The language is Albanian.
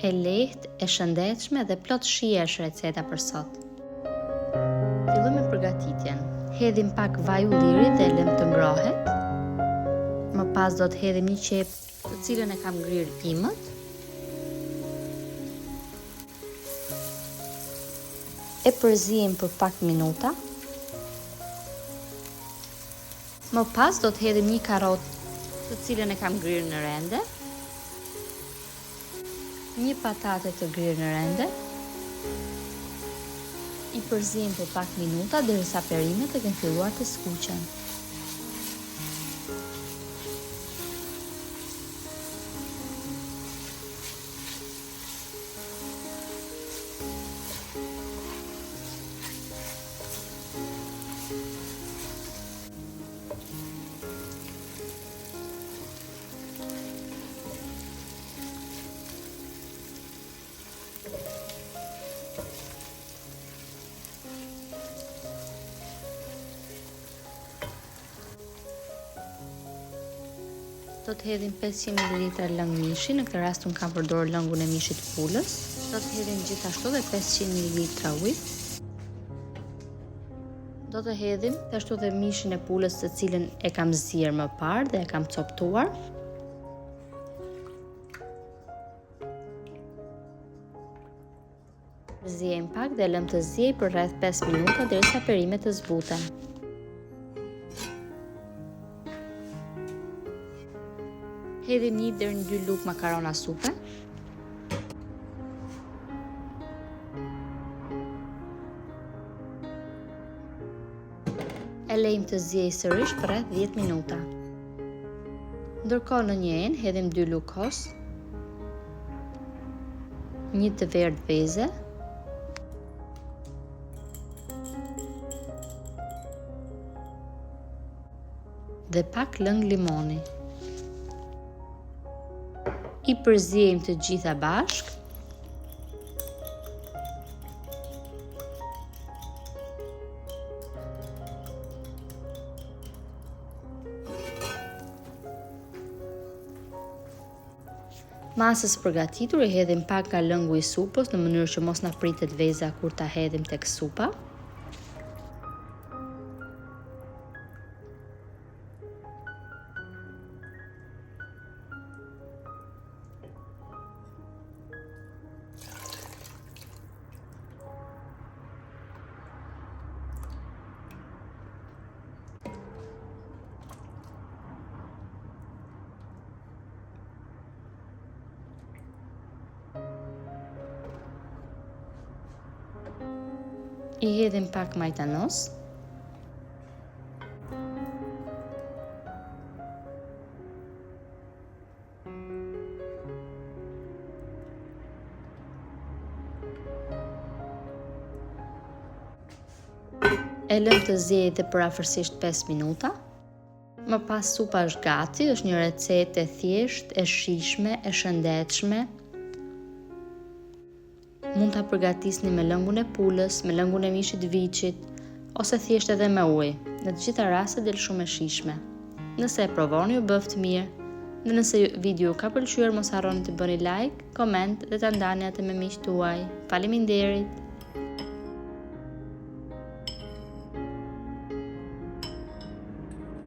e lehtë, e shëndetshme dhe plot shije është receta për sot. Fillojmë me përgatitjen. Hedhim pak vaj ulliri dhe lëm të ngrohet. Më pas do të hedhim një qep të cilën e kam ngrirë imët. E përzijem për pak minuta. Më pas do të hedhim një karotë të cilën e kam ngrirë në rende. Një patate të ngrirë në rende. I përzijem për pak minuta derisa perimet e kenë filluar të skuqen. Do të hedhim 500 ml lëng mishi, në këtë rast unë kam përdorur lëngun e mishit pulës. Do të hedhim gjithashtu dhe 500 ml ujë. Do të hedhim gjithashtu dhe mishin e pulës të cilën e kam zier më parë dhe e kam coptuar. Ziejmë pak dhe lëm të ziej për rreth 5 minuta derisa perimet të zbuten. Hedhim 1 deri në 2 lugë makarona supe. E lejmë të ziej sërish për rreth 10 minuta. Ndërkohë në një enë hedhim 2 lugë kos, 1 të verdh veze, dhe pak lëng limoni. I përziejmë të gjitha bashk. Masës përgatitur i hedhim pak nga lëngu i supës në mënyrë që mos na pritet veza kur ta hedhim tek supa. I hedhim pak majtanos. E lëm të ziejë dhe për afërsisht 5 minuta. Më pas supa është gati, është një recetë e thjeshtë, e shijshme, e shëndetshme. Mund ta përgatisni me lëngun e pulës, me lëngun e mishit viçit, ose thjesht edhe me ujë. Në të gjitha rastet del shumë e shijshme. Nëse e provoni, ju bëft mirë. Dhe nëse video ju ka pëlqyer, mos harroni të bëni like, koment dhe ta ndani atë me miqtë tuaj. Faleminderit!